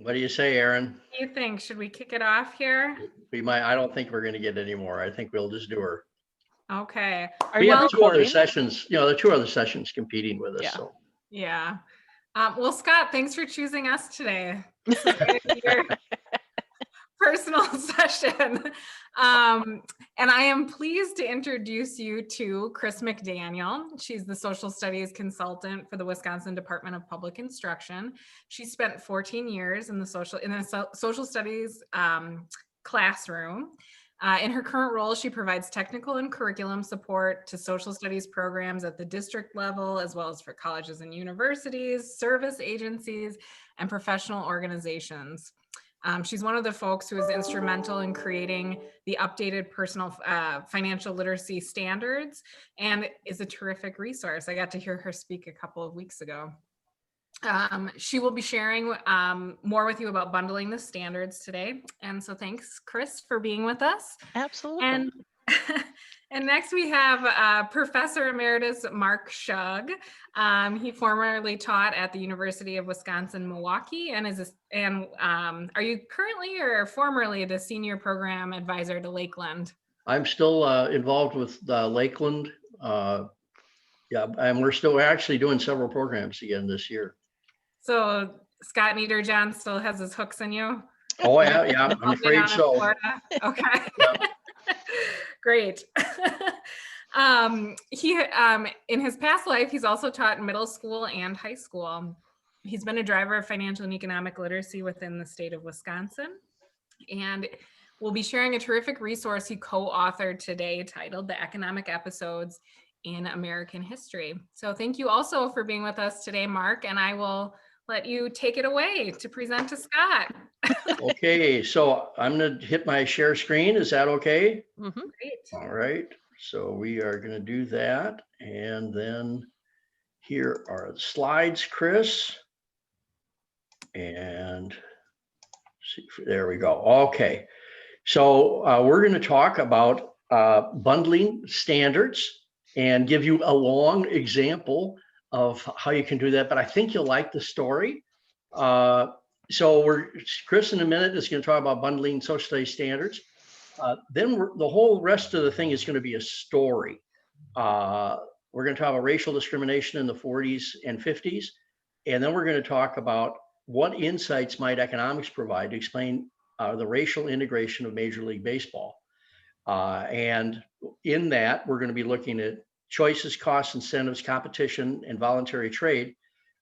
What do you say, Aaron? What do you think? Should we kick it off here? We might. I don't think we're going to get any more. I think we'll just do her. Okay. Are We you have two other recording? sessions. You know, the two other sessions competing with us. Yeah. So Yeah. Well, Scott, thanks for choosing us today. This is going to be your personal session. And I am pleased to introduce you to Kris McDaniel. She's the social studies consultant for the Wisconsin Department of Public Instruction. She spent 14 years in the social studies classroom. In her current role, she provides technical and curriculum support to social studies programs at the district level, as well as for colleges and universities, service agencies, and professional organizations. She's one of the folks who is instrumental in creating the updated personal financial literacy standards and is a terrific resource. I got to hear her speak a couple of weeks ago. She will be sharing more with you about bundling the standards today. And so thanks, Kris, for being with us. Absolutely. And, and next we have Professor Emeritus Mark Schug. He formerly taught at the University of Wisconsin-Milwaukee and are you currently or formerly the Senior Program Advisor to Lakeland? I'm still involved with Lakeland. Yeah, and we're actually doing several programs again this year. So Scott Niederjohn still has his hooks in you? Oh yeah, I'm afraid so. Okay. Yep. Great. He in his past life, he's also taught middle school and high school. He's been a driver of financial and economic literacy within the state of Wisconsin. And we'll be sharing a terrific resource he co-authored today titled The Economic Episodes in American History. So thank you also for being with us today, Mark, and I will let you take it away to present to Scott. Okay, so I'm going to hit my share screen. Is that okay? Mm-hmm. Great. All right, so we are going to do that. And then here are the slides, Kris. And see, there we go. Okay, so we're going to talk about bundling standards and give you a long example of how you can do that. But I think you'll like the story. So Kris in a minute is going to talk about bundling social studies standards. Then the whole rest of the thing is going to be a story. We're going to talk about racial discrimination in the 40s and 50s. And then we're going to talk about what insights might economics provide to explain the racial integration of Major League Baseball. And in that, we're going to be looking at choices, costs, incentives, competition, and voluntary trade.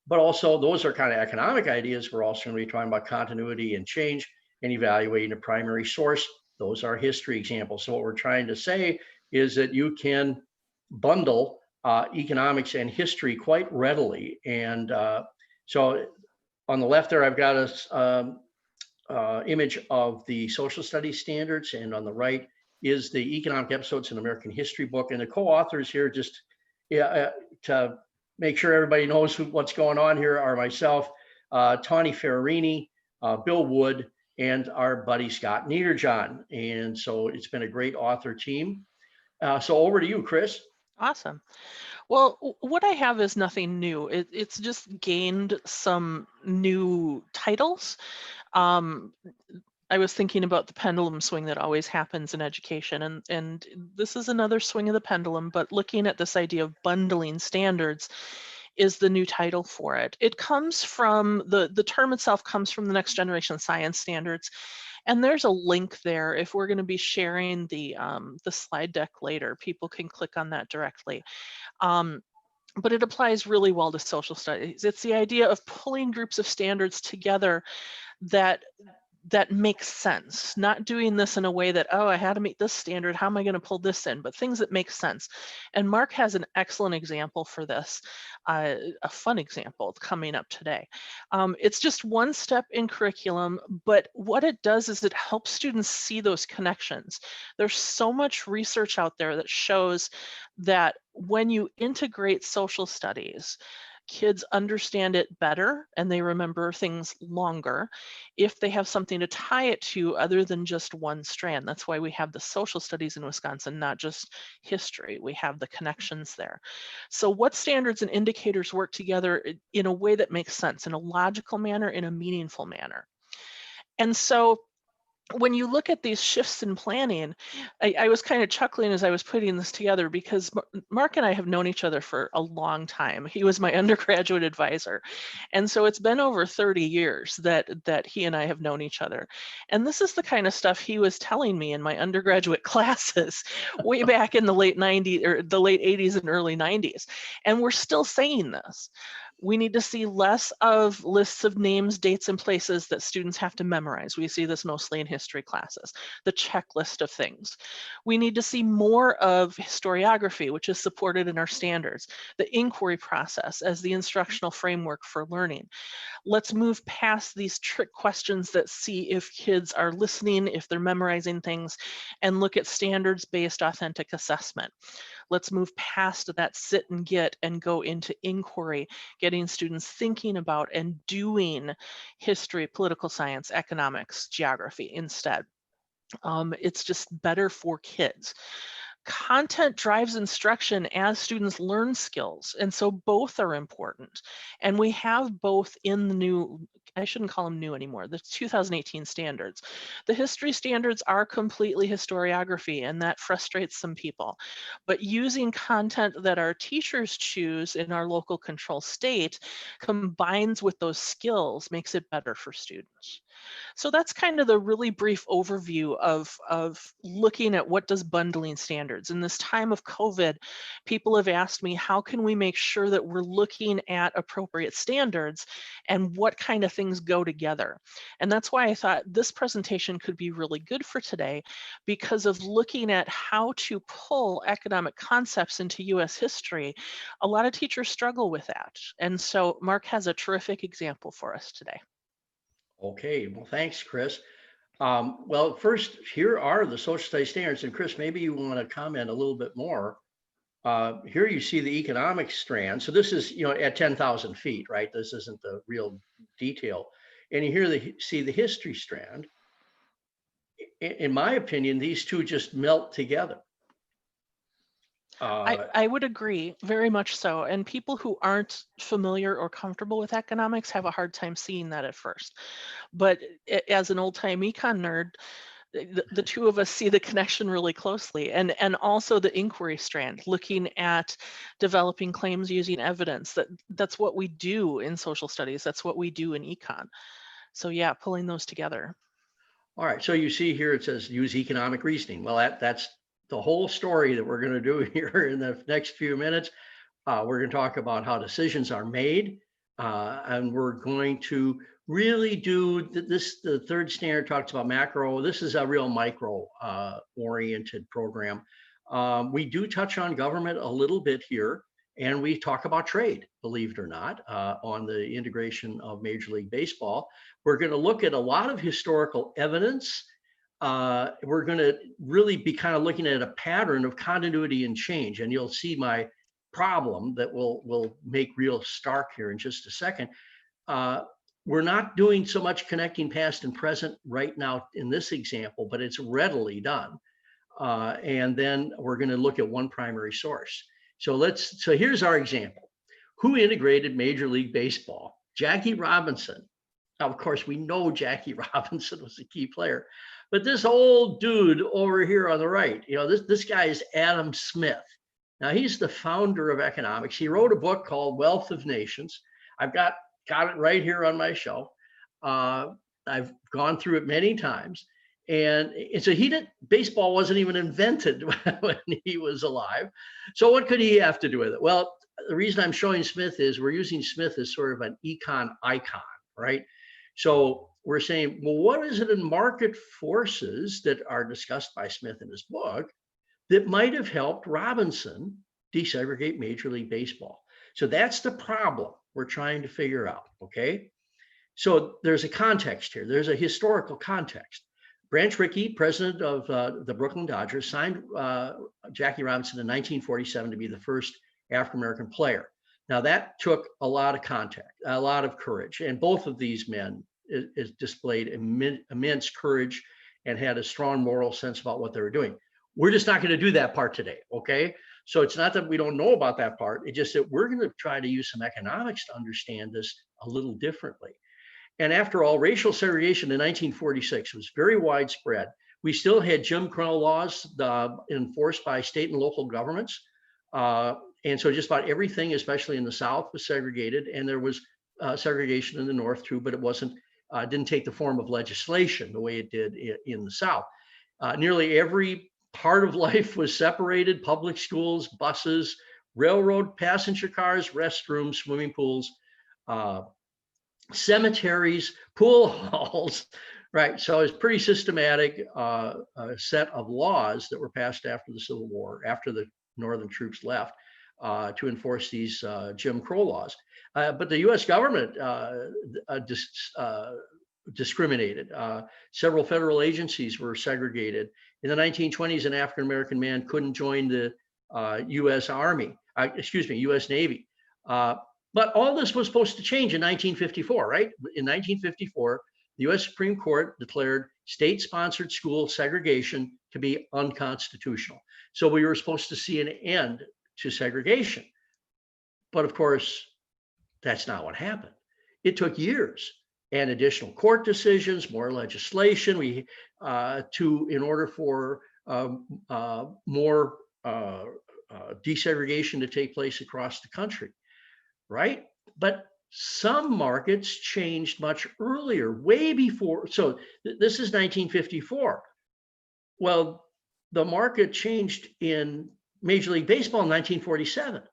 But also, those are kind of economic ideas. We're also going to be talking about continuity and change and evaluating a primary source. Those are history examples. So what we're trying to say is that you can bundle economics and history quite readily. And so on the left there, I've got a image of the social studies standards, and on the right is the economic episodes in American history book. And the co-authors here, just to make sure everybody knows what's going on here, are myself, Tawny Ferrarini, Bill Wood, and our buddy Scott Niederjohn. And so it's been a great author team. So over to you, Kris. Awesome. Well, what I have is nothing new. It's just gained some new titles. I was thinking about the pendulum swing that always happens in education, and this is another swing of the pendulum, but looking at this idea of bundling standards is the new title for it. It comes from, the term itself comes from the Next Generation Science Standards, and there's a link there. If we're going to be sharing the slide deck later, people can click on that directly. But it applies really well to social studies. It's the idea of pulling groups of standards together that makes sense, not doing this in a way that, oh, I had to meet this standard, how am I going to pull this in, but things that make sense. And Mark has an excellent example for this, a fun example coming up today. It's just one step in curriculum, but what it does is it helps students see those connections. There's so much research out there that shows that when you integrate social studies, kids understand it better and they remember things longer if they have something to tie it to other than just one strand. That's why we have the social studies in Wisconsin, not just history. We have the connections there. So what standards and indicators work together in a way that makes sense, in a logical manner, in a meaningful manner? And so when you look at these shifts in planning, I was kind of chuckling as I was putting this together, because Mark and I have known each other for a long time. He was my undergraduate advisor. And so it's been over 30 years that he and I have known each other. And this is the kind of stuff he was telling me in my undergraduate classes way back in the late 90s or the late 80s and early 90s. And we're still saying this. We need to see less of lists of names, dates, and places that students have to memorize. We see this mostly in history classes, the checklist of things. We need to see more of historiography, which is supported in our standards, the inquiry process as the instructional framework for learning. Let's move past these trick questions that see if kids are listening, if they're memorizing things, and look at standards-based authentic assessment. Let's move past that sit and get and go into inquiry, getting students thinking about and doing history, political science, economics, geography instead. It's just better for kids. Content drives instruction as students learn skills, and so both are important. And we have both in the new, I shouldn't call them new anymore, the 2018 standards. The history standards are completely historiography, and that frustrates some people. But using content that our teachers choose in our local control state combines with those skills makes it better for students. So that's kind of the really brief overview of looking at what does bundling standards. In this time of COVID, people have asked me, how can we make sure that we're looking at appropriate standards and what kind of things go together? And that's why I thought this presentation could be really good for today, because of looking at how to pull economic concepts into US history. A lot of teachers struggle with that. And so Mark has a terrific example for us today. Okay, well, thanks, Kris. Well, first, here are the social studies standards, and Kris, maybe you want to comment a little bit more. Here you see the economic strand. So this is, at 10,000 feet, right? This isn't the real detail. And you see the history strand. In my opinion, these two just melt together. I would agree, very much so. And people who aren't familiar or comfortable with economics have a hard time seeing that at first. But as an old-time econ nerd, the two of us see the connection really closely, and also the inquiry strand, looking at developing claims using evidence. That's what we do in social studies. That's what we do in econ. So yeah, pulling those together. All right, so you see here it says use economic reasoning. Well, that's the whole story that we're going to do here in the next few minutes. We're going to talk about how decisions are made, and we're going to really do this. The third standard talks about macro. This is a real micro oriented program. We do touch on government a little bit here, and we talk about trade, believe it or not, on the integration of Major League Baseball. We're going to look at a lot of historical evidence. We're going to really be kind of looking at a pattern of continuity and change, and you'll see my problem that will make real stark here in just a second. We're not doing so much connecting past and present right now in this example, but it's readily done. And then we're going to look at one primary source. So here's our example. Who integrated Major League Baseball? Jackie Robinson. Now, of course, we know Jackie Robinson was a key player, but this old dude over here on the right, this guy is Adam Smith. Now, he's the founder of economics. He wrote a book called Wealth of Nations. I've got it right here on my shelf. I've gone through it many times. And so baseball wasn't even invented when he was alive. So what could he have to do with it? Well, the reason I'm showing Smith is we're using Smith as sort of an econ icon, right? So we're saying, well, what is it in market forces that are discussed by Smith in his book that might have helped Robinson desegregate Major League Baseball? So that's the problem we're trying to figure out, okay? So there's a context here. There's a historical context. Branch Rickey, president of the Brooklyn Dodgers, signed Jackie Robinson in 1947 to be the first African-American player. Now that took a lot of contact, a lot of courage, and both of these men displayed immense courage and had a strong moral sense about what they were doing. We're just not going to do that part today, okay? So it's not that we don't know about that part. It's just that we're going to try to use some economics to understand this a little differently. And after all, racial segregation in 1946 was very widespread. We still had Jim Crow laws enforced by state and local governments. And so just about everything, especially in the South, was segregated. And there was segregation in the North too, but it didn't take the form of legislation the way it did in the South. Nearly every part of life was separated: public schools, buses, railroad, passenger cars, restrooms, swimming pools, cemeteries, pool halls, right? So it's pretty systematic set of laws that were passed after the Civil War, after the Northern troops left, to enforce these Jim Crow laws. But the US government discriminated. Several federal agencies were segregated. In the 1920s, an African-American man couldn't join the US Army, US Navy. But all this was supposed to change in 1954, right? In 1954, the US Supreme Court declared state-sponsored school segregation to be unconstitutional. So we were supposed to see an end to segregation. But of course, that's not what happened. It took years and additional court decisions, more legislation, in order for more desegregation to take place across the country, right? But some markets changed much earlier, way before. So this is 1954. Well, the market changed in Major League Baseball in 1947.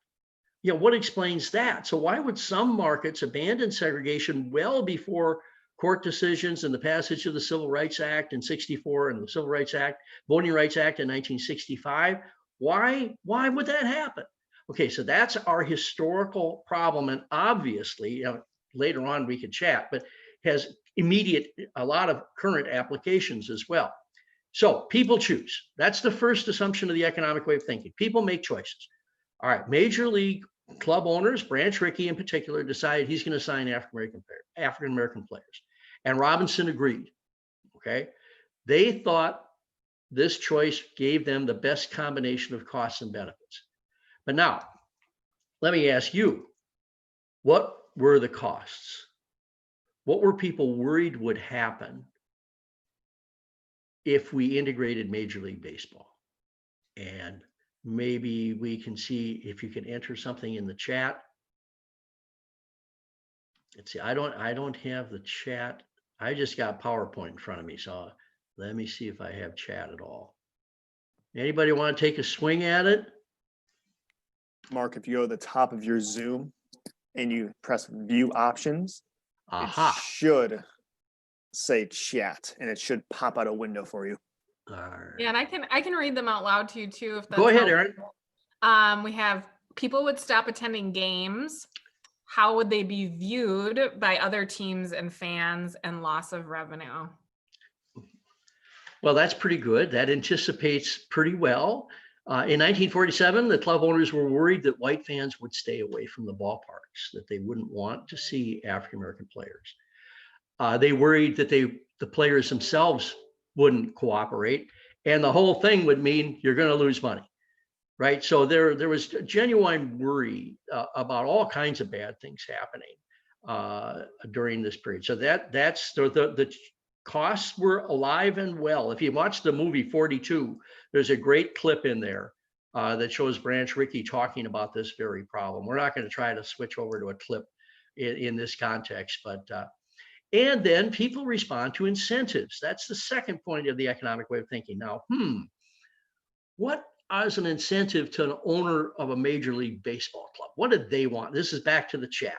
What explains that? So why would some markets abandon segregation well before court decisions and the passage of the Civil Rights Act in '64 and the Civil Rights Act, Voting Rights Act in 1965? Why would that happen? Okay, so that's our historical problem, and obviously, later on we could chat, but has a lot of current applications as well. So people choose. That's the first assumption of the economic way of thinking. People make choices. All right, Major League club owners, Branch Rickey in particular, decided he's going to sign African-American players. And Robinson agreed, okay? They thought this choice gave them the best combination of costs and benefits. But now, let me ask you, what were the costs? What were people worried would happen if we integrated Major League Baseball? And maybe we can see if you can enter something in the chat. Let's see, I don't have the chat. I just got PowerPoint in front of me, so let me see if I have chat at all. Anybody want to take a swing at it? Mark, if you go to the top of your Zoom and you press view options, it should say chat and it should pop out a window for you. Yeah, and I can read them out loud to you too. If that's Go ahead, Aaron. We have people would stop attending games. How would they be viewed by other teams and fans, and loss of revenue? Well, that's pretty good. That anticipates pretty well. In 1947, the club owners were worried that white fans would stay away from the ballparks, that they wouldn't want to see African-American players. They worried that the players themselves wouldn't cooperate, and the whole thing would mean you're going to lose money, right? So there was genuine worry about all kinds of bad things happening during this period. So that's the costs were alive and well. If you watch the movie 42, there's a great clip in there that shows Branch Rickey talking about this very problem. We're not going to try to switch over to a clip in this context, but and then people respond to incentives. That's the second point of the economic way of thinking. Now, what is an incentive to an owner of a Major League Baseball club? What did they want? This is back to the chat.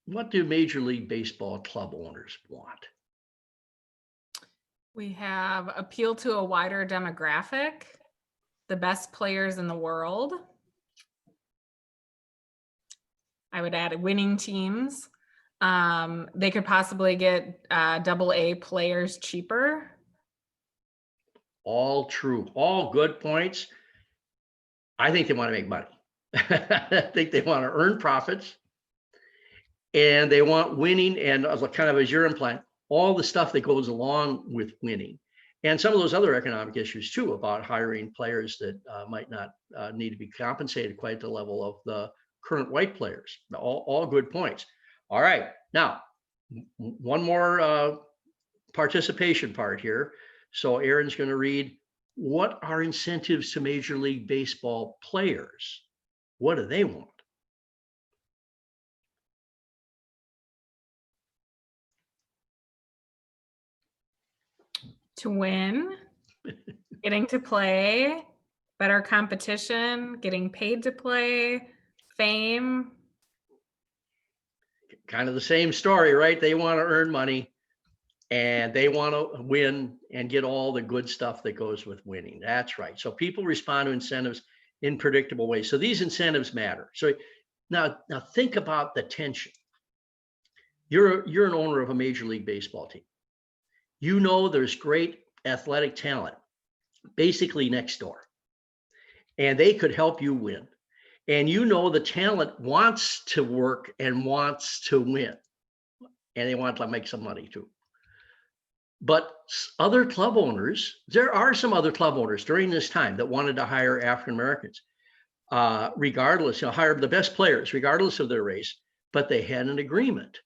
What do Major League Baseball club owners want? We have appeal to a wider demographic, the best players in the world. I would add winning teams. They could possibly get AA players cheaper. All true, all good points. I think they want to make money. I think they want to earn profits, and they want winning, and kind of as you're implying, all the stuff that goes along with winning, and some of those other economic issues too, about hiring players that might not need to be compensated quite at the level of the current white players. All good points. All right, now one more participation part here. So Aaron's going to read, what are incentives to Major League Baseball players? What do they want? To win, getting to play, better competition, getting paid to play, fame. Kind of the same story, right? They want to earn money and they want to win and get all the good stuff that goes with winning. That's right. So people respond to incentives in predictable ways. So these incentives matter. So now think about the tension. You're an owner of a Major League Baseball team. You know there's great athletic talent basically next door, and they could help you win. And you know the talent wants to work and wants to win, and they want to make some money too. But other club owners, there are some other club owners during this time that wanted to hire African Americans, regardless, hire the best players, regardless of their race, but they had an agreement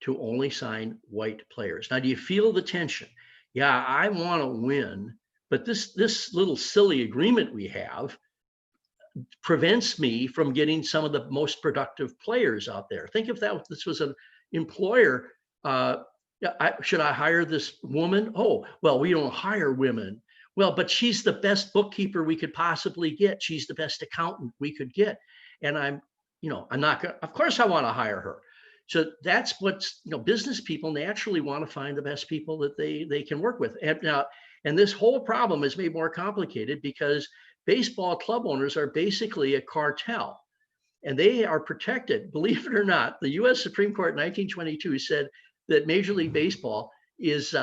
to only sign white players. Now, do you feel the tension? Yeah, I want to win, but this little silly agreement we have prevents me from getting some of the most productive players out there. Think if this was an employer. Should I hire this woman? Oh, well, we don't hire women. Well, but she's the best bookkeeper we could possibly get. She's the best accountant we could get. And I'm not going to, of course I want to hire her. So that's what's, business people naturally want to find the best people that they can work with. And this whole problem is made more complicated because baseball club owners are basically a cartel and they are protected. Believe it or not, the US Supreme Court in 1922 said that Major League Baseball is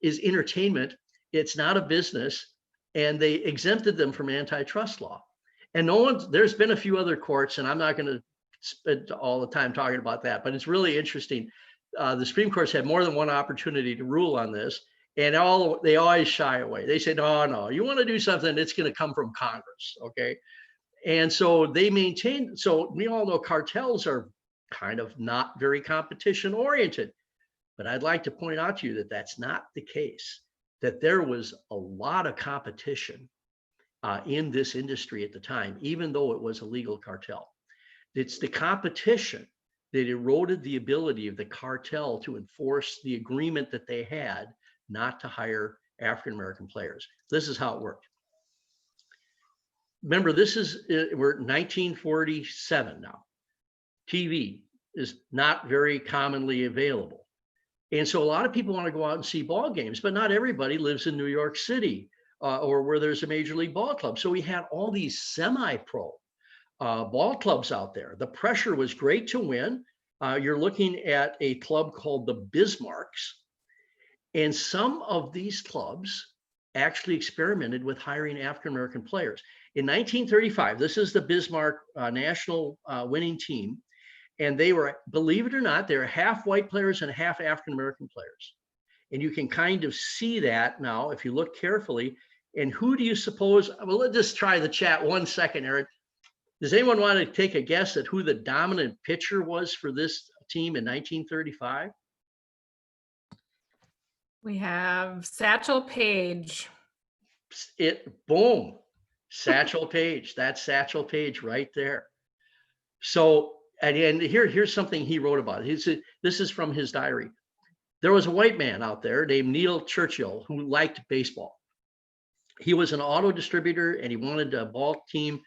entertainment. It's not a business, and they exempted them from antitrust law. And there's been a few other courts, and I'm not going to spend all the time talking about that, but it's really interesting. The Supreme Court's had more than one opportunity to rule on this, and they always shy away. They say, no, you want to do something, it's going to come from Congress, okay? And so they maintain, so we all know cartels are kind of not very competition oriented. But I'd like to point out to you that that's not the case, that there was a lot of competition in this industry at the time, even though it was a legal cartel. It's the competition that eroded the ability of the cartel to enforce the agreement that they had not to hire African-American players. This is how it worked. Remember, we're 1947 now. TV is not very commonly available. And so a lot of people want to go out and see ball games, but not everybody lives in New York City or where there's a major league ball club. So we had all these semi-pro ball clubs out there. The pressure was great to win. You're looking at a club called the Bismarcks. And some of these clubs actually experimented with hiring African-American players. In 1935, this is the Bismarck national winning team. And they were, believe it or not, they were half white players and half African-American players. And you can kind of see that now if you look carefully. And who do you suppose, well, let's just try the chat 1 second, Eric. Does anyone want to take a guess at who the dominant pitcher was for this team in 1935? We have Satchel Paige. Boom, Satchel Paige. That's Satchel Paige right there. So, and here's something he wrote about. This is from his diary. There was a white man out there named Neil Churchill who liked baseball. He was an auto distributor and he wanted a ball team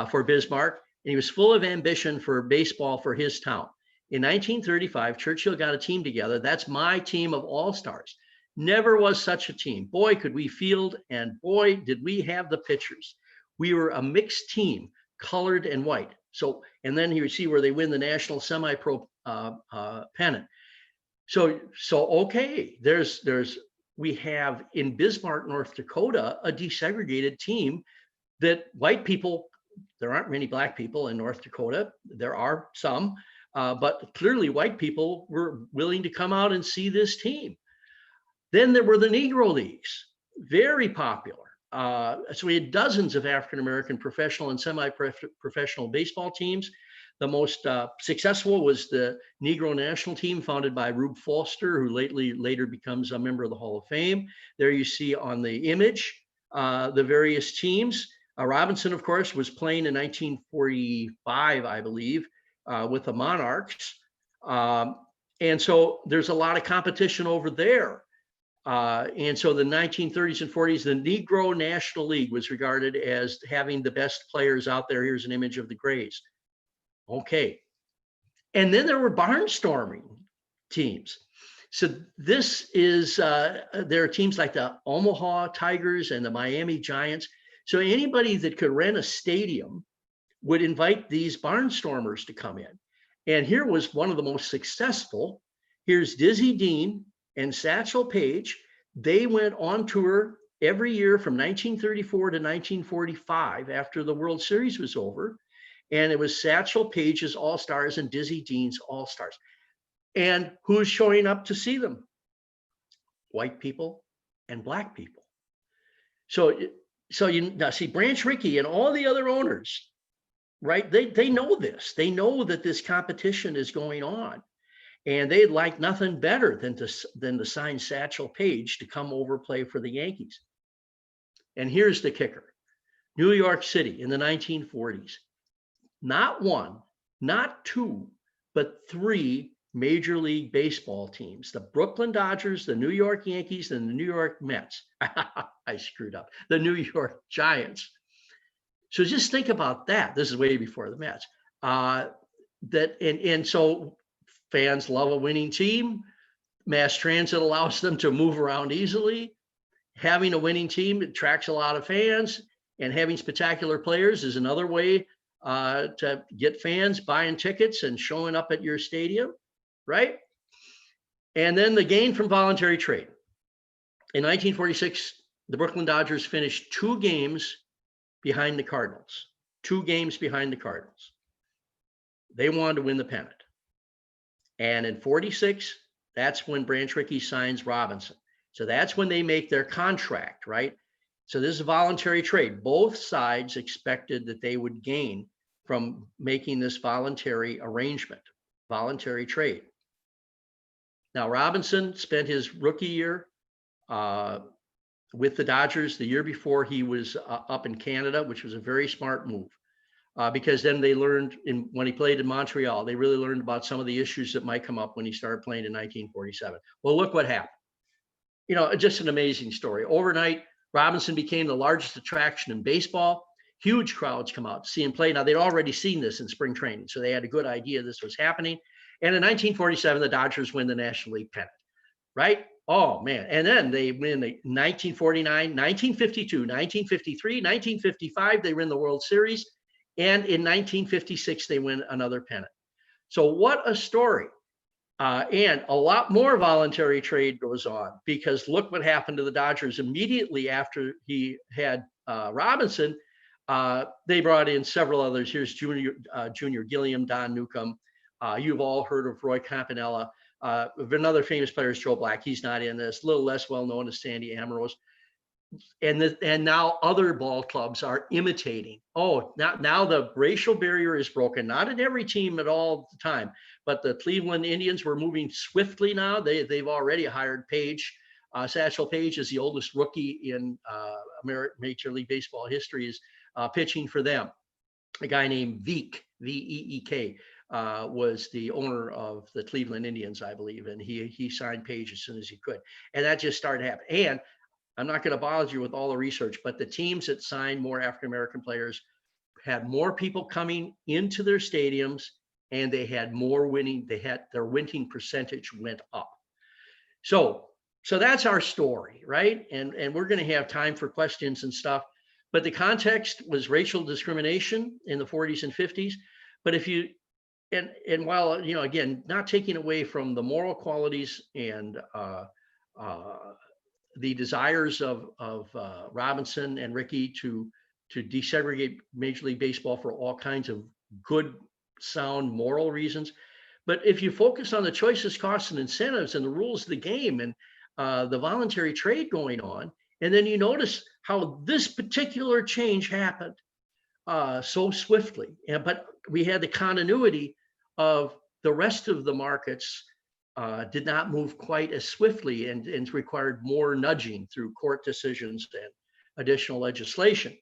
for Bismarck. And he was full of ambition for baseball for his town. In 1935, Churchill got a team together. That's my team of all-stars. Never was such a team. Boy, could we field, and boy, did we have the pitchers. We were a mixed team, colored and white. So, and then you see where they win the national semi-pro pennant. So okay, we have in Bismarck, North Dakota, a desegregated team that white people, there aren't many black people in North Dakota. There are some, but clearly white people were willing to come out and see this team. Then there were the Negro Leagues, very popular. So we had dozens of African-American professional and semi-professional baseball teams. The most successful was the Negro national team founded by Rube Foster, who later becomes a member of the Hall of Fame. There you see on the image the various teams. Robinson, of course, was playing in 1945, I believe, with the Monarchs. And so there's a lot of competition over there. And so the 1930s and 40s, the Negro National League was regarded as having the best players out there. Here's an image of the Grays. Okay. And then there were barnstorming teams. So this is, there are teams like the Omaha Tigers and the Miami Giants. So anybody that could rent a stadium would invite these barnstormers to come in. And here was one of the most successful. Here's Dizzy Dean and Satchel Paige. They went on tour every year from 1934 to 1945 after the World Series was over. And it was Satchel Paige's All-Stars and Dizzy Dean's All-Stars. And who's showing up to see them? White people and black people. So you now see Branch Rickey and all the other owners, right? They know this. They know that this competition is going on. And they'd like nothing better than to sign Satchel Paige to come over play for the Yankees. And here's the kicker. New York City in the 1940s, not one, not two, but three Major League Baseball teams, the Brooklyn Dodgers, the New York Yankees, and the New York Mets. I screwed up. The New York Giants. So just think about that. This is way before the Mets. So fans love a winning team. Mass transit allows them to move around easily. Having a winning team attracts a lot of fans, and having spectacular players is another way to get fans buying tickets and showing up at your stadium, right? And then the gain from voluntary trade. In 1946, the Brooklyn Dodgers finished 2 games behind the Cardinals. 2 games behind the Cardinals. They wanted to win the pennant. And in 46, that's when Branch Rickey signs Robinson. So that's when they make their contract, right? So this is a voluntary trade. Both sides expected that they would gain from making this voluntary arrangement, voluntary trade. Now, Robinson spent his rookie year with the Dodgers. The year before, he was up in Canada, which was a very smart move. Because then they learned when he played in Montreal, they really learned about some of the issues that might come up when he started playing in 1947. Well, look what happened. You know, just an amazing story. Overnight, Robinson became the largest attraction in baseball. Huge crowds come out to see him play. Now, they'd already seen this in spring training, so they had a good idea this was happening. And in 1947, the Dodgers win the National League pennant, right? Oh, man. And then they win the 1949, 1952, 1953, 1955, they win the World Series. And in 1956, they win another pennant. So what a story. And a lot more voluntary trade goes on, because look what happened to the Dodgers immediately after he had Robinson. They brought in several others. Here's Junior Gilliam, Don Newcomb. You've all heard of Roy Campanella. Another famous player is Joe Black. He's not in this. A little less well known is Sandy Ambrose. And now other ball clubs are imitating. Oh, now the racial barrier is broken. Not in every team at all the time, but the Cleveland Indians were moving swiftly now. They've already hired Paige. Satchel Paige is the oldest rookie in Major League Baseball history, is pitching for them. A guy named Veek, V-E-E-K, was the owner of the Cleveland Indians, I believe, and he signed Paige as soon as he could. And that just started happening. And I'm not going to bother you with all the research, but the teams that signed more African-American players had more people coming into their stadiums, and they had more winning. Their winning percentage went up. So that's our story, right? And we're going to have time for questions and stuff. But the context was racial discrimination in the 40s and 50s. But and while, you know, again, not taking away from the moral qualities and the desires of Robinson and Rickey to desegregate Major League Baseball for all kinds of good, sound, moral reasons. But if you focus on the choices, costs, and incentives and the rules of the game and the voluntary trade going on, and then you notice how this particular change happened. so swiftly. But we had the continuity of the rest of the markets did not move quite as swiftly and required more nudging through court decisions and additional legislation.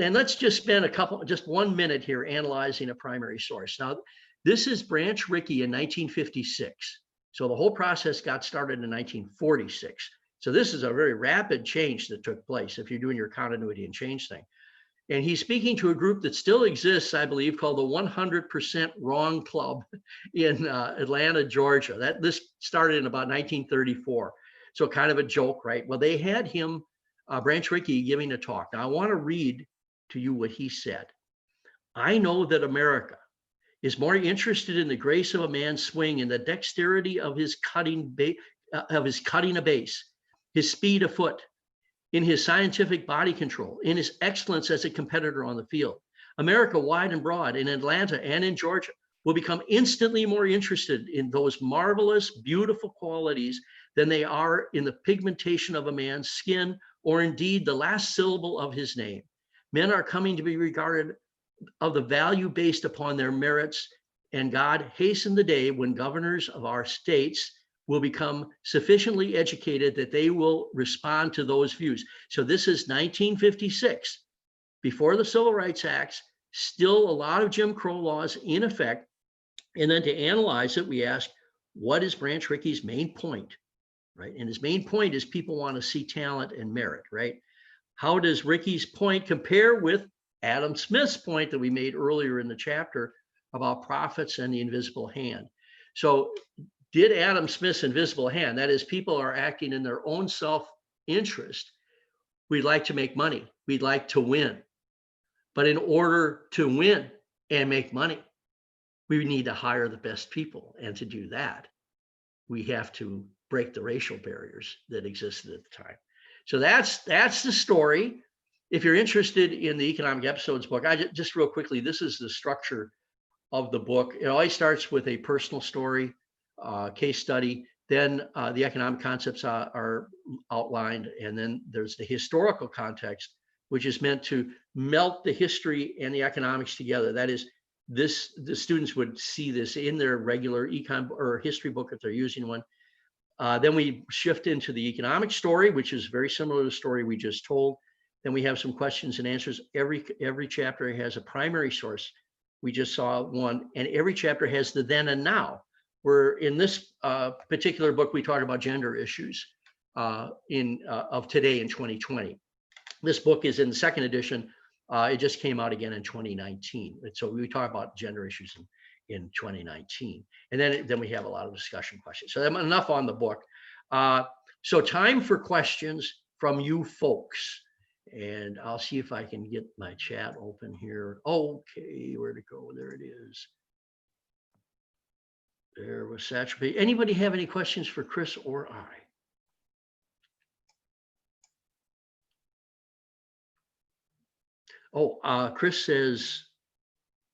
And let's just spend just 1 minute here analyzing a primary source. Now, this is Branch Rickey in 1956. So the whole process got started in 1946. So this is a very rapid change that took place if you're doing your continuity and change thing. And he's speaking to a group that still exists, I believe, called the 100% Wrong Club in Atlanta, Georgia. This started in about 1934. So kind of a joke, right? Well, they had him, Branch Rickey, giving a talk. Now, I want to read to you what he said. I know that America is more interested in the grace of a man's swing and the dexterity of his cutting a base, his speed afoot, in his scientific body control, in his excellence as a competitor on the field. America, wide and broad, in Atlanta and in Georgia, will become instantly more interested in those marvelous, beautiful qualities than they are in the pigmentation of a man's skin, or indeed the last syllable of his name. Men are coming to be regarded of the value based upon their merits, and God hasten the day when governors of our states will become sufficiently educated that they will respond to those views. So this is 1956, before the Civil Rights Acts, still a lot of Jim Crow laws in effect. And then to analyze it, we ask, what is Branch Rickey's main point, right? And his main point is people want to see talent and merit, right? How does Rickey's point compare with Adam Smith's point that we made earlier in the chapter about profits and the invisible hand? So did Adam Smith's invisible hand, that is, people are acting in their own self-interest. We'd like to make money. We'd like to win. But in order to win and make money, we need to hire the best people. And to do that, we have to break the racial barriers that existed at the time. So that's the story. If you're interested in the Economic Episodes book, just real quickly, this is the structure of the book. It always starts with a personal story, case study, then the economic concepts are outlined, and then there's the historical context, which is meant to melt the history and the economics together. That is, the students would see this in their regular econ or history book if they're using one. Then we shift into the economic story, which is very similar to the story we just told. Then we have some questions and answers. Every chapter has a primary source. We just saw one, and every chapter has the then and now. Where in this particular book, we talk about gender issues of today in 2020. This book is in the second edition. It just came out again in 2019. And so we talk about gender issues in 2019. And then we have a lot of discussion questions. So enough on the book. So time for questions from you folks. And I'll see if I can get my chat open here. Okay, where'd it go? There it is. There was Satchel. Anybody have any questions for Kris or I? Oh, Kris says,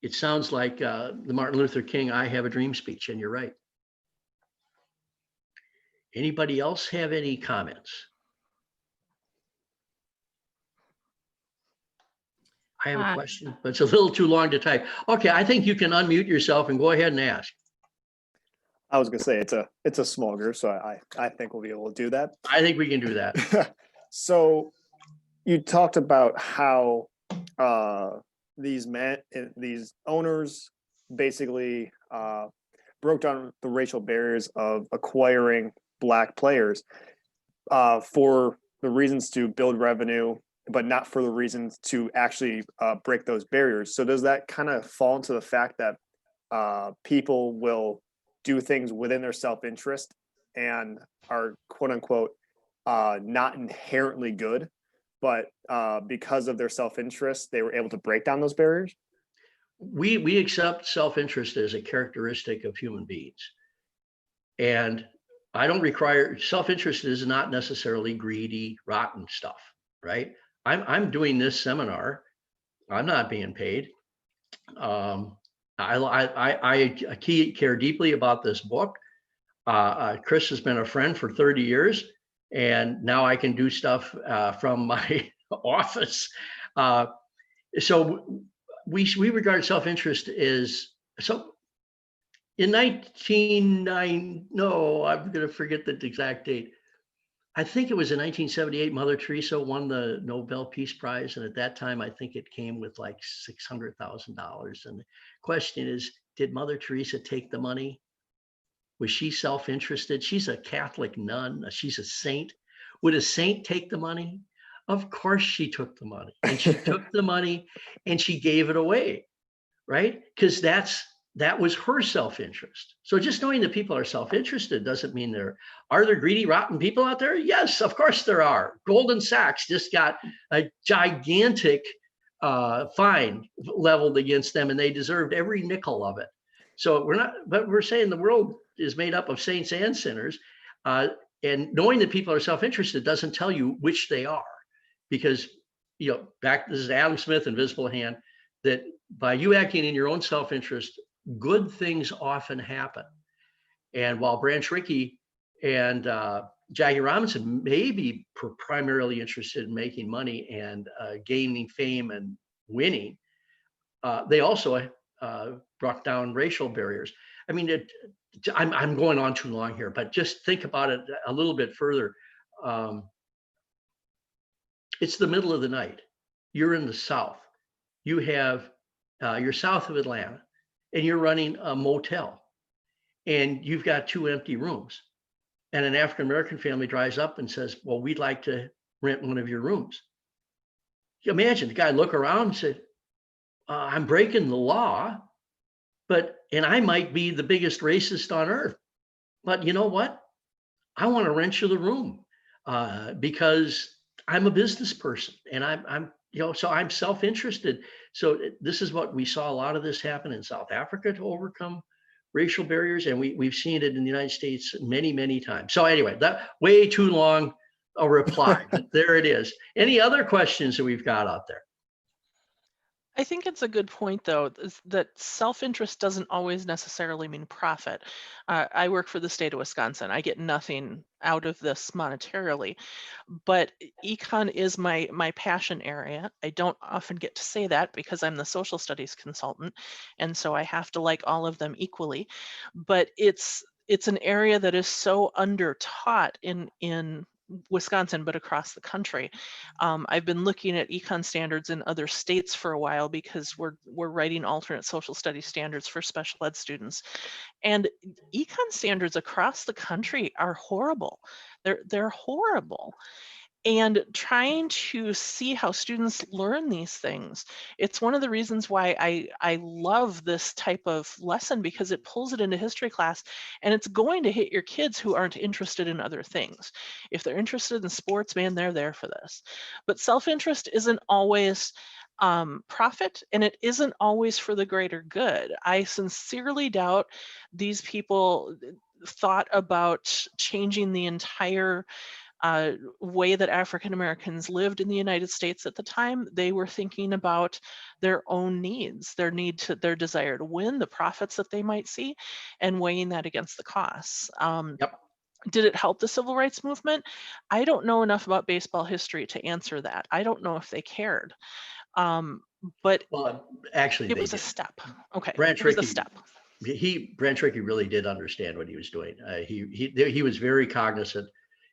it sounds like the Martin Luther King, I Have a Dream speech, and you're right. Anybody else have any comments? I have a question, but it's a little too long to type. Okay, I think you can unmute yourself and go ahead and ask. I was gonna say it's a small group, so I think we'll be able to do that. I think we can do that. So you talked about how these owners basically broke down the racial barriers of acquiring Black players for the reasons to build revenue, but not for the reasons to actually break those barriers. So does that kind of fall into the fact that people will do things within their self-interest and are quote unquote not inherently good, but because of their self-interest, they were able to break down those barriers? We accept self-interest as a characteristic of human beings. And I don't require, self-interest is not necessarily greedy, rotten stuff, right? I'm doing this seminar. I'm not being paid. I care deeply about this book. Kris has been a friend for 30 years, and now I can do stuff from my office. So we regard self-interest as so. In 1909, no, I'm going to forget the exact date. I think it was in 1978, Mother Teresa won the Nobel Peace Prize. And at that time, I think it came with like $600,000. And the question is, did Mother Teresa take the money? Was she self-interested? She's a Catholic nun. She's a saint. Would a saint take the money? Of course she took the money. And she took the money and she gave it away, right? Because that was her self-interest. So just knowing that people are self-interested doesn't mean are there greedy, rotten people out there? Yes, of course there are. Goldman Sachs just got a gigantic fine leveled against them, and they deserved every nickel of it. So we're saying the world is made up of saints and sinners. And knowing that people are self-interested doesn't tell you which they are, because, this is Adam Smith, Invisible Hand, that by you acting in your own self-interest, good things often happen. And while Branch Rickey and Jackie Robinson may be primarily interested in making money and gaining fame and winning, they also brought down racial barriers. I mean, I'm going on too long here, but just think about it a little bit further. It's the middle of the night. You're in the South. You're south of Atlanta, and you're running a motel, and you've got 2 empty rooms. And an African-American family drives up and says, well, we'd like to rent one of your rooms. Imagine the guy look around and said, I'm breaking the law, and I might be the biggest racist on earth, but you know what? I want to rent you the room because I'm a business person, and so I'm self-interested. So this is what we saw a lot of this happen in South Africa to overcome racial barriers, and we've seen it in the United States many, many times. So anyway, that way too long a reply, but there it is. Any other questions that we've got out there? I think it's a good point, though, is that self-interest doesn't always necessarily mean profit. I work for the state of Wisconsin. I get nothing out of this monetarily, but econ is my passion area. I don't often get to say that because I'm the social studies consultant, and so I have to like all of them equally. But it's an area that is so under-taught in Wisconsin, but across the country. I've been looking at econ standards in other states for a while because we're writing alternate social studies standards for special ed students, and econ standards across the country are horrible. They're horrible. And trying to see how students learn these things, it's one of the reasons why I love this type of lesson, because it pulls it into history class, and it's going to hit your kids who aren't interested in other things. If they're interested in sports, man, they're there for this. But self-interest isn't always profit, and it isn't always for the greater good. I sincerely doubt these people thought about changing the entire way that African Americans lived in the United States at the time. They were thinking about their own needs, their desire to win, the profits that they might see, and weighing that against the costs. Yep. Did it help the civil rights movement? I don't know enough about baseball history to answer that. I don't know if they cared. But actually, it was a step. Okay, Branch it was a Rickey, step. Branch Rickey really did understand what he was doing. He was very cognizant.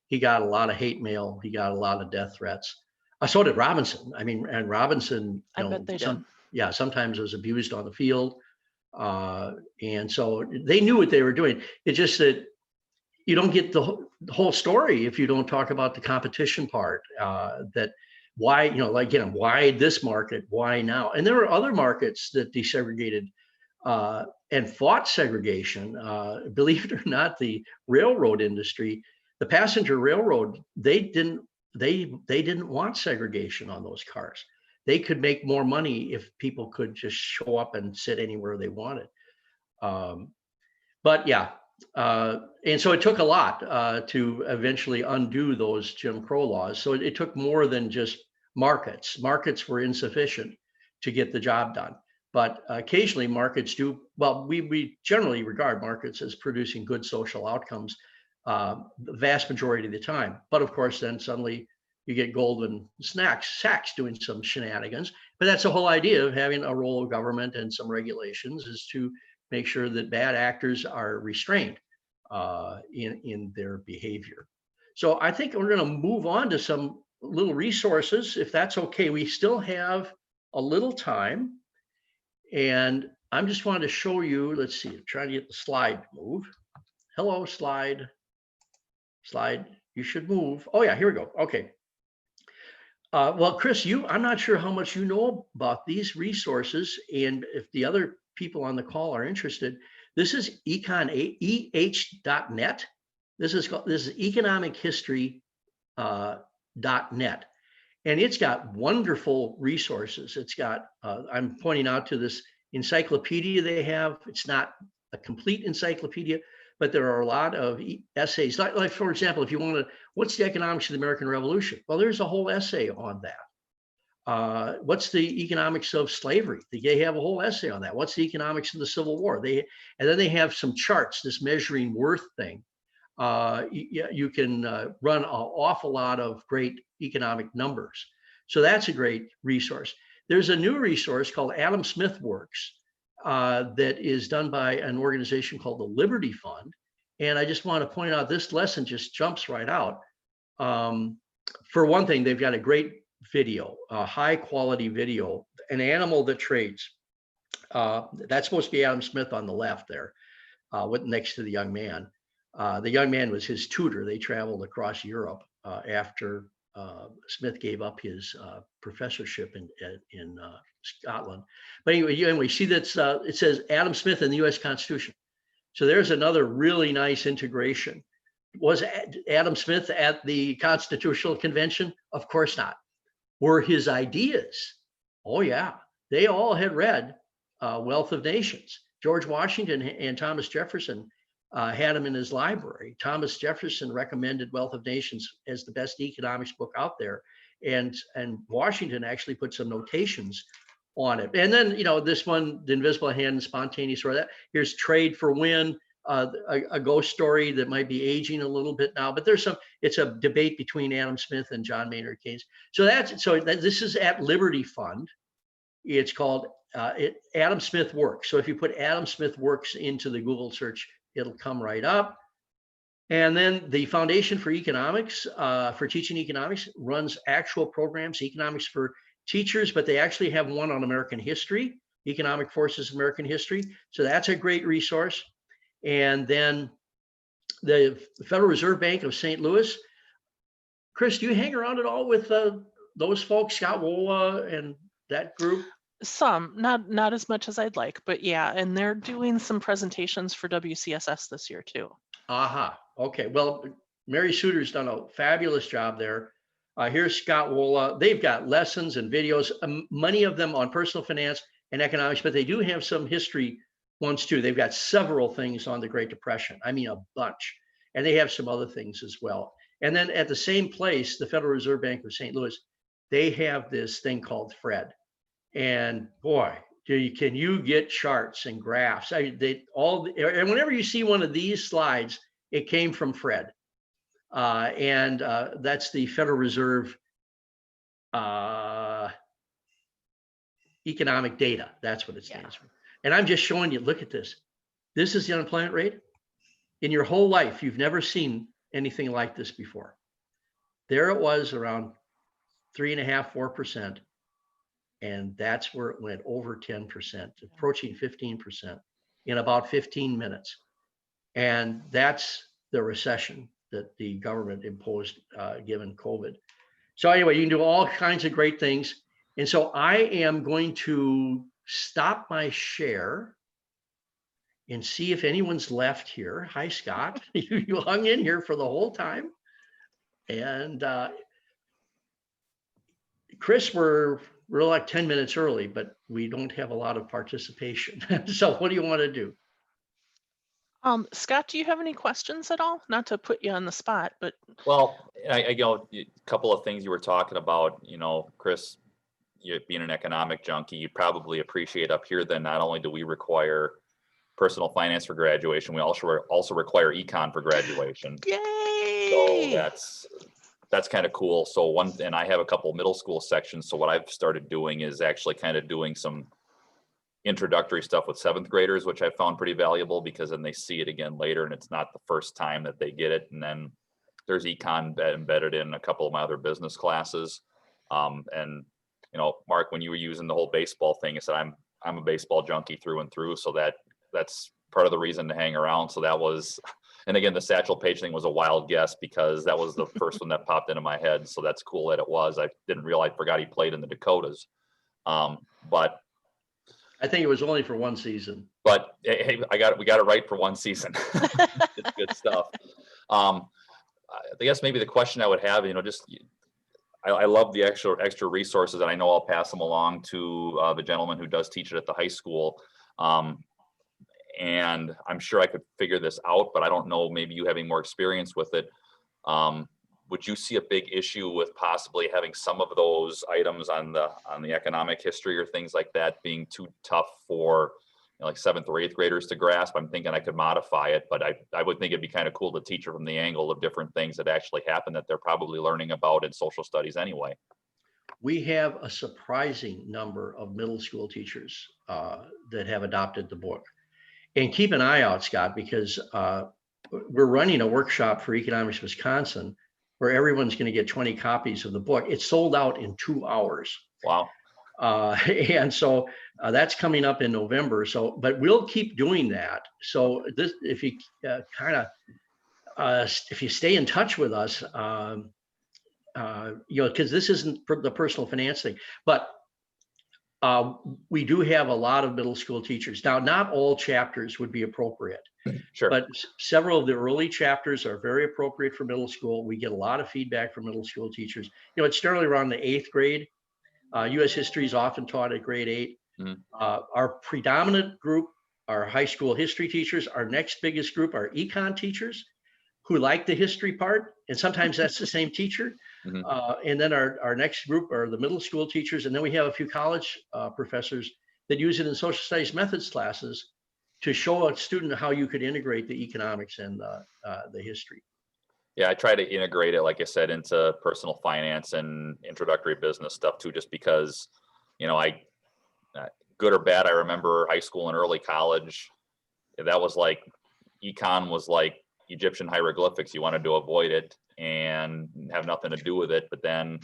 He got a lot of hate mail. He got a lot of death threats. So did Robinson. I mean, and Robinson, I bet they did. Yeah, sometimes was abused on the field. And so they knew what they were doing. It's just that you don't get the whole story if you don't talk about the competition part, that why, why this market, why now? And there were other markets that desegregated and fought segregation. Believe it or not, the railroad industry, the passenger railroad, they didn't want segregation on those cars. They could make more money if people could just show up and sit anywhere they wanted. But yeah, and so it took a lot to eventually undo those Jim Crow laws. So it took more than just markets. Markets were insufficient to get the job done. But occasionally markets do, well, we generally regard markets as producing good social outcomes the vast majority of the time. But of course, then suddenly you get Goldman Sachs doing some shenanigans. But that's the whole idea of having a role of government and some regulations, is to make sure that bad actors are restrained in their behavior. So I think we're going to move on to some little resources, if that's okay. We still have a little time, and I'm just wanting to show you, let's see, trying to get the slide to move. Hello, slide, you should move. Oh yeah, here we go. Okay. Well, Kris, I'm not sure how much you know about these resources, and if the other people on the call are interested, this is econ.eh.net. This is economichistory.net. And it's got wonderful resources. It's got, I'm pointing out to this encyclopedia they have. It's not a complete encyclopedia, but there are a lot of essays. Like for example, if you want to, what's the economics of the American Revolution? Well, there's a whole essay on that. What's the economics of slavery? They have a whole essay on that. What's the economics of the Civil War? And then they have some charts, this measuring worth thing. You can run an awful lot of great economic numbers. So that's a great resource. There's a new resource called Adam Smith Works that is done by an organization called the Liberty Fund. And I just want to point out, this lesson just jumps right out. For one thing, they've got a great video, a high quality video, an animal that trades. That's supposed to be Adam Smith on the left there, next to the young man. The young man was his tutor. They traveled across Europe after Smith gave up his professorship in Scotland. But anyway, see that it says Adam Smith and the U.S. Constitution. So there's another really nice integration. Was Adam Smith at the Constitutional Convention? Of course not. Were his ideas? Oh yeah, they all had read Wealth of Nations. George Washington and Thomas Jefferson had him in his library. Thomas Jefferson recommended Wealth of Nations as the best economics book out there. And Washington actually put some notations on it. And then, this one, The Invisible Hand and Spontaneous Roar, here's Trade for Win, a ghost story that might be aging a little bit now, but it's a debate between Adam Smith and John Maynard Keynes. So this is at Liberty Fund. It's called Adam Smith Works. So if you put Adam Smith Works into the Google search, it'll come right up. And then the Foundation for Economics, for Teaching Economics, runs actual programs, economics for teachers, but they actually have one on American history, Economic Forces of American History. So that's a great resource. And then the Federal Reserve Bank of St. Louis. Kris, do you hang around at all with those folks, Scott Wola and that group? Some, not as much as I'd like, but yeah, and they're doing some presentations for WCSS this year too. Aha, okay. Well, Mary Suter's done a fabulous job there. Here's Scott Wola. They've got lessons and videos, many of them on personal finance and economics, but they do have some history ones too. They've got several things on the Great Depression. I mean, a bunch. And they have some other things as well. And then at the same place, the Federal Reserve Bank of St. Louis, they have this thing called FRED. And boy, can you get charts and graphs? And whenever you see one of these slides, it came from FRED. And that's the Federal Reserve economic data. That's what it stands for. And I'm just showing you, look at this. This is the unemployment rate. In your whole life, you've never seen anything like this before. There it was, around 3.5%, 4%. And that's where it went over 10%, approaching 15% in about 15 minutes. And that's the recession that the government imposed given COVID. So anyway, you can do all kinds of great things. And so I am going to stop my share and see if anyone's left here. Hi, Scott. You hung in here for the whole time. And Kris, we're like 10 minutes early, but we don't have a lot of participation. So what do you want to do? Scott, do you have any questions at all? Not to put you on the spot, but. Well, a couple of things you were talking about, Kris, you being an economic junkie, you'd probably appreciate up here that not only do we require personal finance for graduation, we also require econ for graduation. Yay! So that's that's kind of cool. So and I have a couple middle school sections. So what I've started doing is actually kind of doing some introductory stuff with 7th graders, which I found pretty valuable, because then they see it again later and it's not the first time that they get it. And then there's econ embedded in a couple of my other business classes. And you know, Mark, when you were using the whole baseball thing, I said, I'm a baseball junkie through and through. So that's part of the reason to hang around. So that was, and again, the Satchel Paige thing was a wild guess because that was the first one that popped into my head. So that's cool that it was. I didn't realize, forgot he played in the Dakotas. But I think it was only for one season. But hey, we got it right for one season. It's good stuff. I guess maybe the question I would have, you know, just I love the extra resources, and I know I'll pass them along to the gentleman who does teach it at the high school. And I'm sure I could figure this out, but I don't know, maybe you having more experience with it. Would you see a big issue with possibly having some of those items on the economic history or things like that being too tough for, you know, like 7th or 8th graders to grasp? I'm thinking I could modify it, but I would think it'd be kind of cool to teach it from the angle of different things that actually happen that they're probably learning about in social studies anyway. We have a surprising number of middle school teachers that have adopted the book. And keep an eye out, Scott, because we're running a workshop for Economics Wisconsin where everyone's going to get 20 copies of the book. It's sold out in 2 hours. Wow. And so that's coming up in November. So, but we'll keep doing that. So this, if you if you stay in touch with us, you know, because this isn't the personal finance thing, but we do have a lot of middle school teachers. Now, not all chapters would be appropriate. Sure. But several of the early chapters are very appropriate for middle school. We get a lot of feedback from middle school teachers. You know, it's generally around the 8th grade. U.S. history is often taught at grade 8. Mm-hmm. Our predominant group are high school history teachers. Our next biggest group are econ teachers who like the history part. And sometimes that's the same teacher. Mm-hmm. And then our next group are the middle school teachers. And then we have a few college professors that use it in social studies methods classes to show a student how you could integrate the economics and the history. Yeah, I try to integrate it, like I said, into personal finance and introductory business stuff too, just because, you know, good or bad, I remember high school and early college, that was like, econ was like Egyptian hieroglyphics. You wanted to avoid it and have nothing to do with it. But then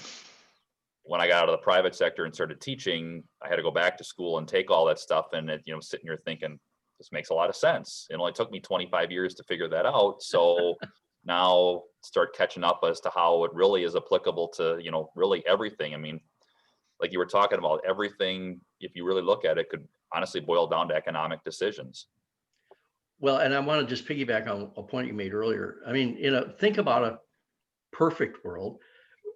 when I got out of the private sector and started teaching, I had to go back to school and take all that stuff, and you know, sitting here thinking, this makes a lot of sense. It only took me 25 years to figure that out. So now start catching up as to how it really is applicable to, you know, really everything. I mean, like you were talking about, everything, if you really look at it, could honestly boil down to economic decisions. Well, and I want to just piggyback on a point you made earlier. I mean, think about a perfect world.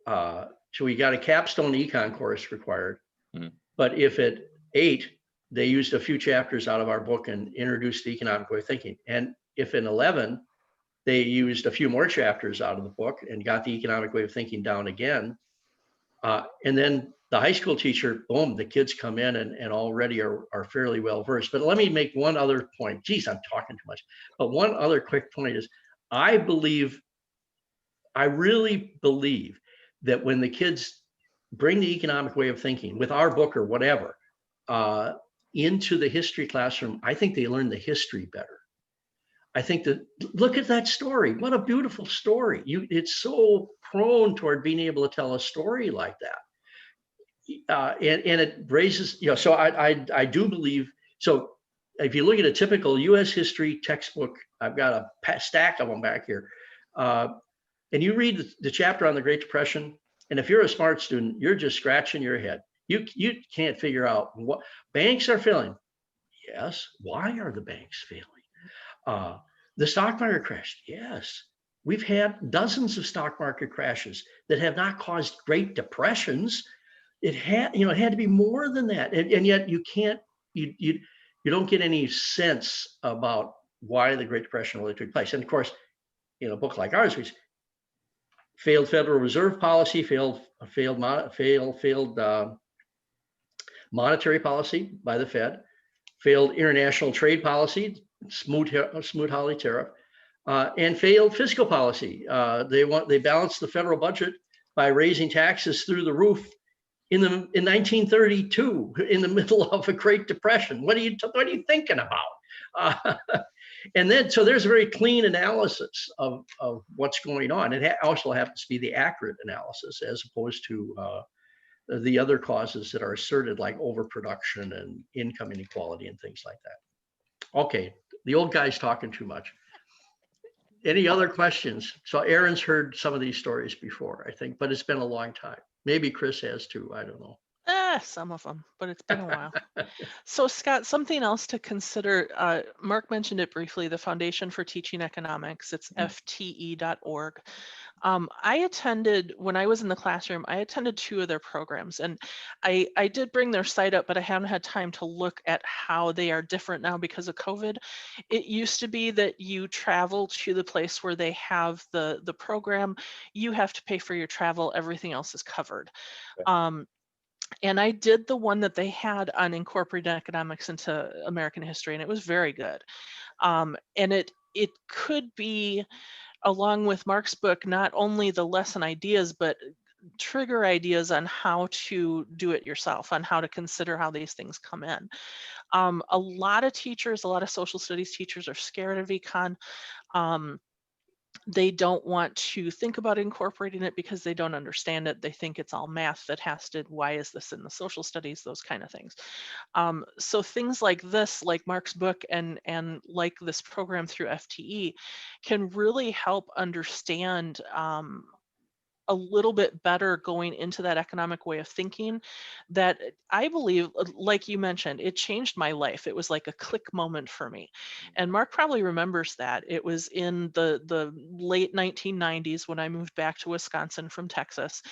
So we got a capstone econ course required, Mm-hmm. but if at 8, they used a few chapters out of our book and introduced the economic way of thinking. And if in 11, they used a few more chapters out of the book and got the economic way of thinking down again. And then the high school teacher, boom, the kids come in and already are fairly well versed. But let me make one other point. Geez, I'm talking too much. But one other quick point is, I really believe that when the kids bring the economic way of thinking with our book or whatever, into the history classroom, I think they learn the history better. I think that, look at that story. What a beautiful story. It's so prone toward being able to tell a story like that. And it raises, you know, so I do believe, so if you look at a typical US history textbook, I've got a stack of them back here. And you read the chapter on the Great Depression, and if you're a smart student, you're just scratching your head. You can't figure out what banks are failing. Yes. Why are the banks failing? The stock market crashed. Yes. We've had dozens of stock market crashes that have not caused great depressions. It had to be more than that. And yet you don't get any sense about why the Great Depression really took place. And of course, in a book like ours, which failed Federal Reserve policy, failed monetary policy by the Fed, failed international trade policy, Smoot-Hawley tariff, and failed fiscal policy. They balanced the federal budget by raising taxes through the roof in 1932, in the middle of a Great Depression. What are you thinking about? And then, so there's a very clean analysis of what's going on. It also happens to be the accurate analysis, as opposed to the other causes that are asserted, like overproduction and income inequality and things like that. Okay, the old guy's talking too much. Any other questions? So Aaron's heard some of these stories before, I think, but it's been a long time. Maybe Kris has too, I don't know. Some of them, but it's been a while. So Scott, something else to consider, Mark mentioned it briefly, the Foundation for Teaching Economics, it's fte.org. I attended, when I was in the classroom, I attended 2 of their programs, and I did bring their site up, but I haven't had time to look at how they are different now because of COVID. It used to be that you travel to the place where they have the program, you have to pay for your travel, everything else is covered. Okay. And I did the one that they had on incorporating economics into American history, and it was very good. And it could be, along with Mark's book, not only the lesson ideas, but trigger ideas on how to do it yourself, on how to consider how these things come in. A lot of teachers, a lot of social studies teachers are scared of econ. They don't want to think about incorporating it because they don't understand it. They think it's all math that has to, why is this in the social studies, those kind of things. So things like this, like Mark's book and like this program through FTE, can really help understand a little bit better going into that economic way of thinking that I believe, like you mentioned, it changed my life. It was like a click moment for me. And Mark probably remembers that. It was in the late 1990s when I moved back to Wisconsin from Texas.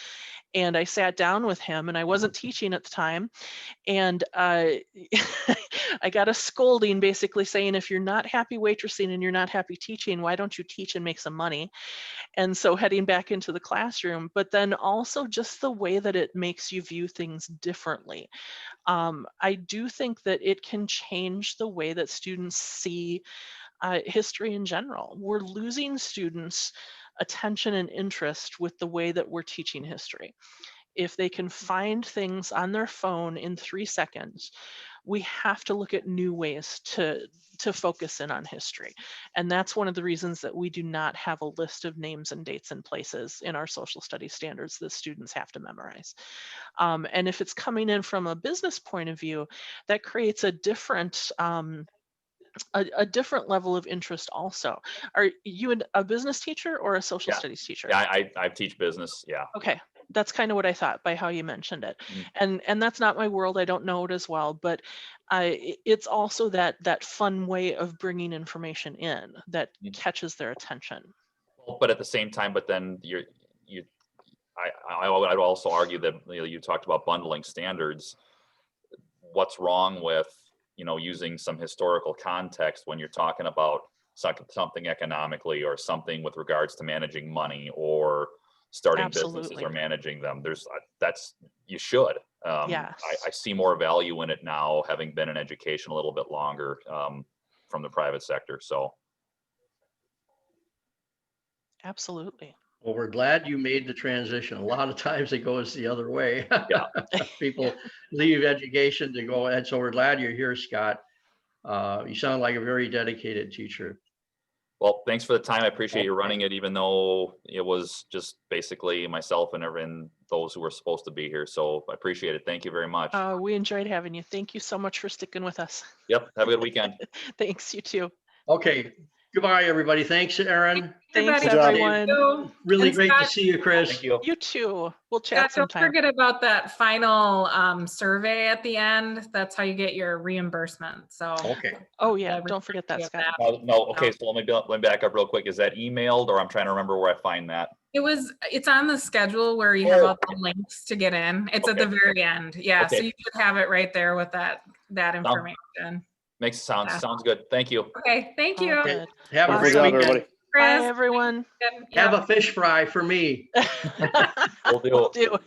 And I sat down with him, and I wasn't teaching at the time. And I got a scolding basically saying, if you're not happy waitressing and you're not happy teaching, why don't you teach and make some money? And so heading back into the classroom, but then also just the way that it makes you view things differently. I do think that it can change the way that students see history in general. We're losing students' attention and interest with the way that we're teaching history. If they can find things on their phone in 3 seconds, we have to look at new ways to focus in on history. And that's one of the reasons that we do not have a list of names and dates and places in our social studies standards that students have to memorize. And if it's coming in from a business point of view, that creates a different a different level of interest also. Are you a business teacher or a social studies teacher? Yeah, I teach business, yeah. Okay. That's kind of what I thought by how you mentioned it. And that's not my world. I don't know it as well, but it's also that fun way of bringing information in that catches their attention. Well, but at the same time, but then I would also argue that you talked about bundling standards. What's wrong with using some historical context when you're talking about something economically or something with regards to managing money or starting businesses or managing them? You should. Yes. I see more value in it now, having been in education a little bit longer from the private sector. So. Absolutely. Well, we're glad you made the transition. A lot of times it goes the other way. Yeah. People leave education to go, and so we're glad you're here, Scott. You sound like a very dedicated teacher. Well, thanks for the time. I appreciate you running it, even though it was just basically myself and those who were supposed to be here. So I appreciate it. Thank you very much. We enjoyed having you. Thank you so much for sticking with us. Yep. Have a good weekend. Thanks, you too. Okay. Goodbye, everybody. Thanks, Aaron. Thanks, Everybody. everyone. Really And great Scott, to see you, Kris. Thank you. You too. We'll chat Scott, sometime. don't forget about that final survey at the end. That's how you get your reimbursement. So. Okay. Oh yeah, don't forget that, Scott. No. Okay. So let me back up real quick. Is that emailed, or I'm trying to remember where I find that? It's on the schedule where you have all the links to get in. It's at the very end. Yeah. Okay. So you should have it right there with that information. Sounds good. Thank you. Okay. Thank you. Good. Have a Awesome. great Good job, weekend. everybody. Bye, Chris. everyone. Have a fish fry for me. We'll do. Do.